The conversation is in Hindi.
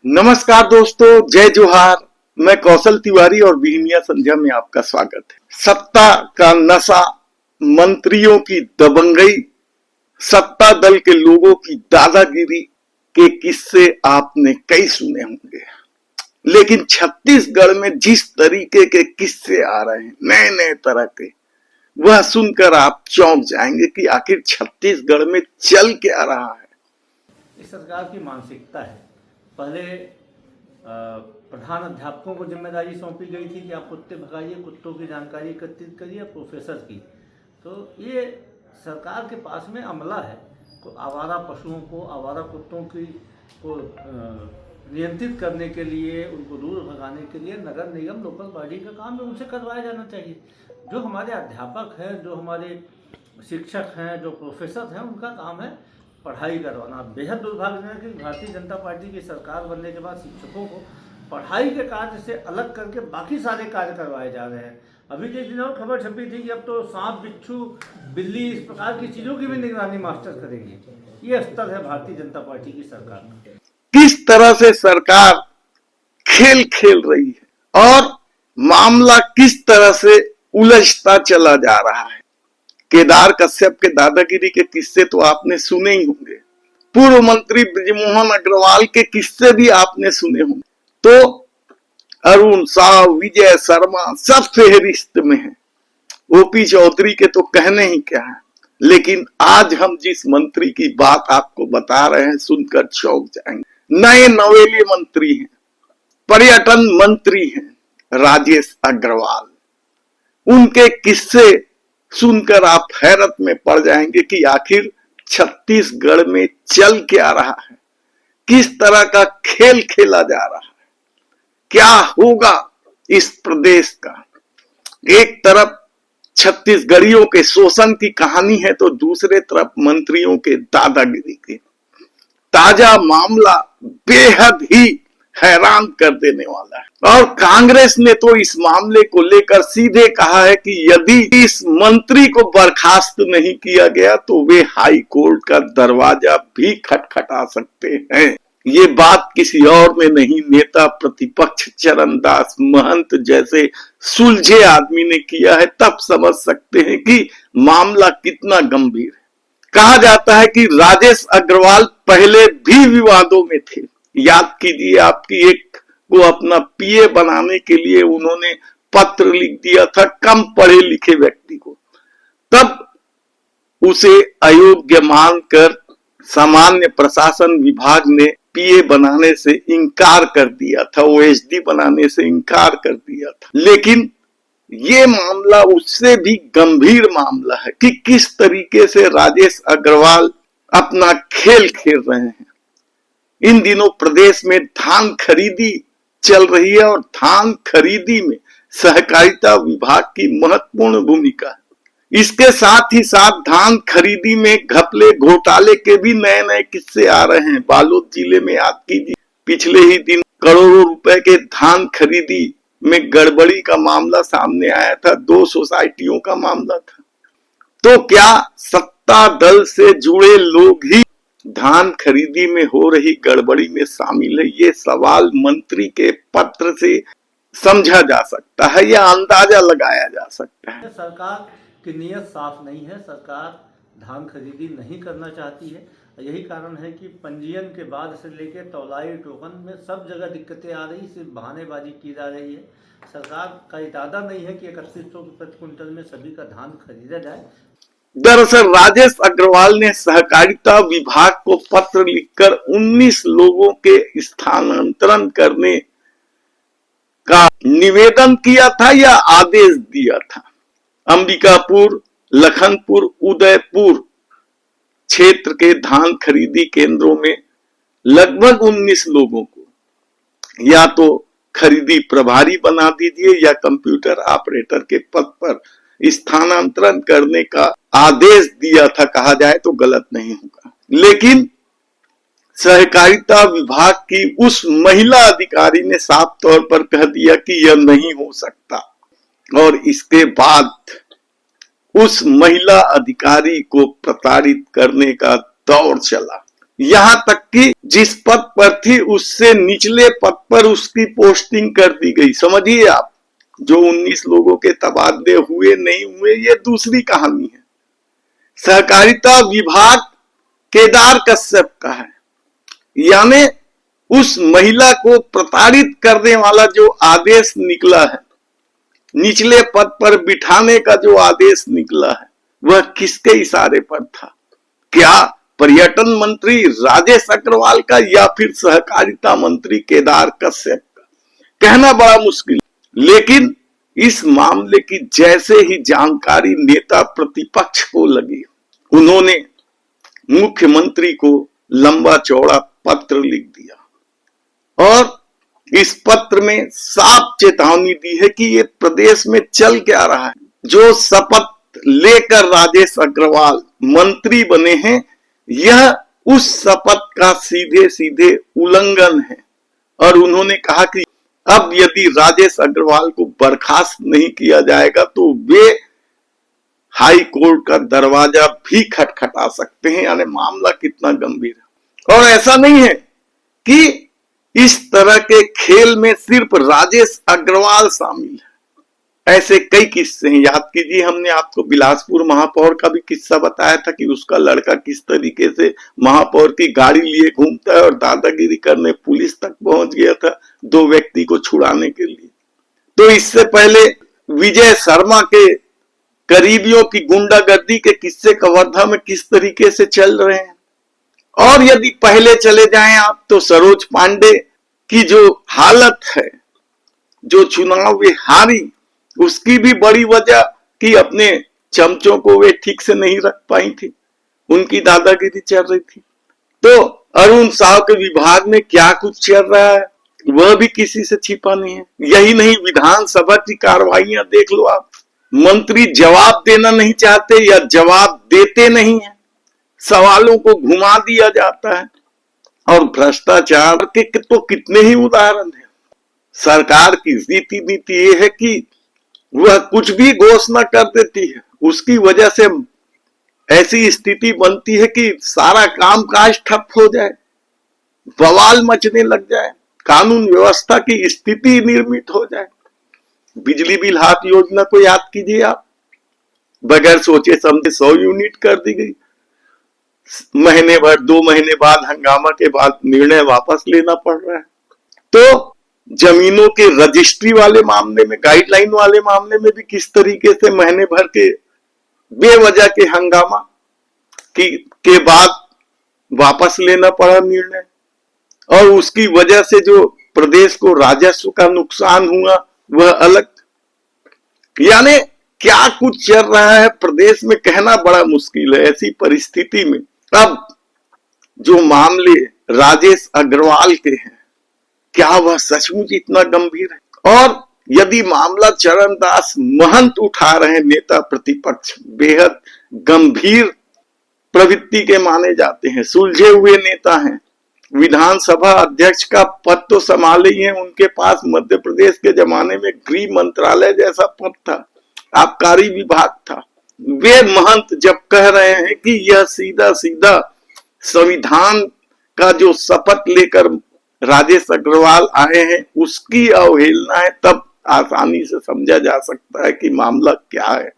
नमस्कार दोस्तों, जय जोहार। मैं कौशल तिवारी और बिहनिया संध्या में आपका स्वागत है। सत्ता का नशा, मंत्रियों की दबंगई, सत्ता दल के लोगों की दादागिरी के किस्से आपने कई सुने होंगे, लेकिन छत्तीसगढ़ में जिस तरीके के किस्से आ रहे हैं नए नए तरह के, वह सुनकर आप चौंक जाएंगे कि आखिर छत्तीसगढ़ में चल क्या रहा है। इस सरकार की मानसिकता है। पहले प्रधान अध्यापकों को जिम्मेदारी सौंपी गई थी कि आप कुत्ते भगाइए, कुत्तों की जानकारी एकत्रित करिए, प्रोफेसर की। तो ये सरकार के पास में अमला है, आवारा पशुओं को, आवारा कुत्तों को नियंत्रित करने के लिए, उनको दूर भगाने के लिए नगर निगम, लोकल बॉडी का काम है, उनसे करवाया जाना चाहिए। जो हमारे अध्यापक हैं, जो हमारे शिक्षक हैं, जो प्रोफेसर हैं, उनका काम है पढ़ाई करवाना। बेहद दुर्भाग्यजनक है कि भारतीय जनता पार्टी की सरकार बनने के बाद शिक्षकों को पढ़ाई के कार्य से अलग करके बाकी सारे कार्य करवाए जा रहे हैं। अभी के दिनों खबर छपी थी कि अब तो सांप, बिच्छू, बिल्ली, इस प्रकार की चीज़ों की भी निगरानी मास्टर करेंगे। ये स्तर है भारतीय जनता पार्टी की सरकार में। किस तरह से सरकार खेल खेल रही है और मामला किस तरह से उलझता चला जा रहा है। केदार कश्यप के दादागिरी के किस्से तो आपने सुने ही होंगे, पूर्व मंत्री बृजमोहन अग्रवाल के किस्से भी आपने सुने होंगे। तो अरुण साव, विजय शर्मा सब फेहरिस्त में हैं। ओपी चौधरी के तो कहने ही क्या है। लेकिन आज हम जिस मंत्री की बात आपको बता रहे हैं, सुनकर चौंक जाएंगे। नए नवेले मंत्री हैं, पर्यटन मंत्री हैं, राजेश अग्रवाल। उनके किस्से सुनकर आप हैरत में पड़ जाएंगे कि आखिर छत्तीसगढ़ में चल क्या रहा है, किस तरह का खेल खेला जा रहा है, क्या होगा इस प्रदेश का। एक तरफ छत्तीसगढ़ियों के शोषण की कहानी है, तो दूसरे तरफ मंत्रियों के दादागिरी की। ताजा मामला बेहद ही हैरान कर देने वाला है और कांग्रेस ने तो इस मामले को लेकर सीधे कहा है कि यदि इस मंत्री को बर्खास्त नहीं किया गया तो वे हाई कोर्ट का दरवाजा भी खटखटा सकते हैं। ये बात किसी और ने नहीं, नेता प्रतिपक्ष चरणदास महंत जैसे सुलझे आदमी ने किया है। तब समझ सकते हैं कि मामला कितना गंभीर है। कहा जाता है कि राजेश अग्रवाल पहले भी विवादों में थे। याद कीजिए, आपकी एक को अपना पीए बनाने के लिए उन्होंने पत्र लिख दिया था कम पढ़े लिखे व्यक्ति को। तब उसे अयोग्य मानकर सामान्य प्रशासन विभाग ने पीए बनाने से इनकार कर दिया था, ओएसडी बनाने से इनकार कर दिया था। लेकिन ये मामला उससे भी गंभीर मामला है कि किस तरीके से राजेश अग्रवाल अपना खेल खेल रहे हैं। इन दिनों प्रदेश में धान खरीदी चल रही है और धान खरीदी में सहकारिता विभाग की महत्वपूर्ण भूमिका है। इसके साथ ही साथ धान खरीदी में घपले घोटाले के भी नए नए किस्से आ रहे हैं। बालोद जिले में याद कीजिए, पिछले ही दिन करोड़ों रुपए के धान खरीदी में गड़बड़ी का मामला सामने आया था। 2 सोसाइटियों का मामला था। तो क्या सत्ता दल से जुड़े लोग ही धान खरीदी में हो रही गड़बड़ी में शामिल है? ये सवाल मंत्री के पत्र से समझा जा सकता है या अंदाजा लगाया जा सकता है। सरकार की नीयत साफ नहीं है। सरकार धान खरीदी नहीं करना चाहती है। यही कारण है कि पंजीयन के बाद से लेकर तौलाई टोकन में सब जगह दिक्कतें आ रही, सिर्फ बहानेबाजी की जा रही है। सरकार का इरादा नहीं है कि 3100 प्रति क्विंटल में सभी का धान खरीदा जाए। दरअसल राजेश अग्रवाल ने सहकारिता विभाग को पत्र लिखकर 19 लोगों के स्थानांतरण करने का निवेदन किया था या आदेश दिया था। अंबिकापुर, लखनपुर, उदयपुर क्षेत्र के धान खरीदी केंद्रों में लगभग 19 लोगों को या तो खरीदी प्रभारी बना दीजिए या कंप्यूटर ऑपरेटर के पद पर स्थानांतरण करने का आदेश दिया था, कहा जाए तो गलत नहीं होगा। लेकिन सहकारिता विभाग की उस महिला अधिकारी ने साफ तौर पर कह दिया कि यह नहीं हो सकता और इसके बाद उस महिला अधिकारी को प्रताड़ित करने का दौर चला। यहां तक कि जिस पद पर थी उससे निचले पद पर उसकी पोस्टिंग कर दी गई। समझिए आप, जो 19 लोगों के तबादले हुए नहीं हुए ये दूसरी कहानी है। सहकारिता विभाग केदार कश्यप का है, यानी उस महिला को प्रताड़ित करने वाला जो आदेश निकला है, निचले पद पर बिठाने का जो आदेश निकला है, वह किसके इशारे पर था? क्या पर्यटन मंत्री राजेश अग्रवाल का या फिर सहकारिता मंत्री केदार कश्यप का? कहना बड़ा मुश्किल। लेकिन इस मामले की जैसे ही जानकारी नेता प्रतिपक्ष को लगी, उन्होंने मुख्यमंत्री को लंबा चौड़ा पत्र लिख दिया और इस पत्र में साफ चेतावनी दी है कि ये प्रदेश में चल क्या रहा है। जो शपथ लेकर राजेश अग्रवाल मंत्री बने हैं, यह उस शपथ का सीधे सीधे उल्लंघन है। और उन्होंने कहा कि अब यदि राजेश अग्रवाल को बर्खास्त नहीं किया जाएगा तो वे हाई कोर्ट का दरवाजा भी खटखटा सकते हैं। यानी मामला कितना गंभीर है। और ऐसा नहीं है कि इस तरह के खेल में सिर्फ राजेश अग्रवाल शामिल है, ऐसे कई किस्से हैं। याद कीजिए, हमने आपको बिलासपुर महापौर का भी किस्सा बताया था कि उसका लड़का किस तरीके से महापौर की गाड़ी लिए घूमता है और दादागिरी करने पुलिस तक पहुंच गया था 2 व्यक्ति को छुड़ाने के लिए। तो इससे पहले विजय शर्मा के करीबियों की गुंडागर्दी के किस्से कवर्धा में किस तरीके से चल रहे हैं। और यदि पहले चले जाएं आप तो सरोज पांडे की जो हालत है, जो चुनाव वे हारी, उसकी भी बड़ी वजह कि अपने चमचों को वे ठीक से नहीं रख पाई थी, उनकी दादागिरी चल रही थी। तो अरुण साव के विभाग में क्या कुछ चल रहा है वह भी किसी से छिपा नहीं है। यही नहीं, विधानसभा की कार्रवाइयां देख लो आप, मंत्री जवाब देना नहीं चाहते या जवाब देते नहीं है, सवालों को घुमा दिया जाता है। और भ्रष्टाचार के तो कितने ही उदाहरण हैं। सरकार की रीति नीति ये है कि वह कुछ भी घोषणा कर देती है, उसकी वजह से ऐसी स्थिति बनती है कि सारा कामकाज ठप हो जाए, बवाल मचने लग जाए, कानून व्यवस्था की स्थिति निर्मित हो जाए। बिजली बिल हाथ योजना को याद कीजिए आप, बगैर सोचे समझे 100 यूनिट कर दी गई। महीने भर 2 महीने बाद हंगामा के बाद निर्णय वापस लेना पड़ रहा है। तो जमीनों के रजिस्ट्री वाले मामले में, गाइडलाइन वाले मामले में भी किस तरीके से महीने भर के बेवजह के हंगामा के बाद वापस लेना पड़ा निर्णय, और उसकी वजह से जो प्रदेश को राजस्व का नुकसान हुआ वह अलग। यानी क्या कुछ चल रहा है प्रदेश में कहना बड़ा मुश्किल है। ऐसी परिस्थिति में अब जो मामले राजेश अग्रवाल के हैं, क्या वह सचमुच इतना गंभीर है? और यदि मामला चरणदास महंत उठा रहे नेता प्रतिपक्ष, बेहद गंभीर प्रवृत्ति के माने जाते हैं, सुलझे हुए नेता हैं, विधानसभा अध्यक्ष का पद तो संभाले ही है, उनके पास मध्य प्रदेश के जमाने में गृह मंत्रालय जैसा पद था, आबकारी विभाग था। वे महंत जब कह रहे हैं कि यह सीधा सीधा संविधान का जो शपथ लेकर राजेश अग्रवाल आए हैं उसकी अवहेलना है, तब आसानी से समझा जा सकता है कि मामला क्या है।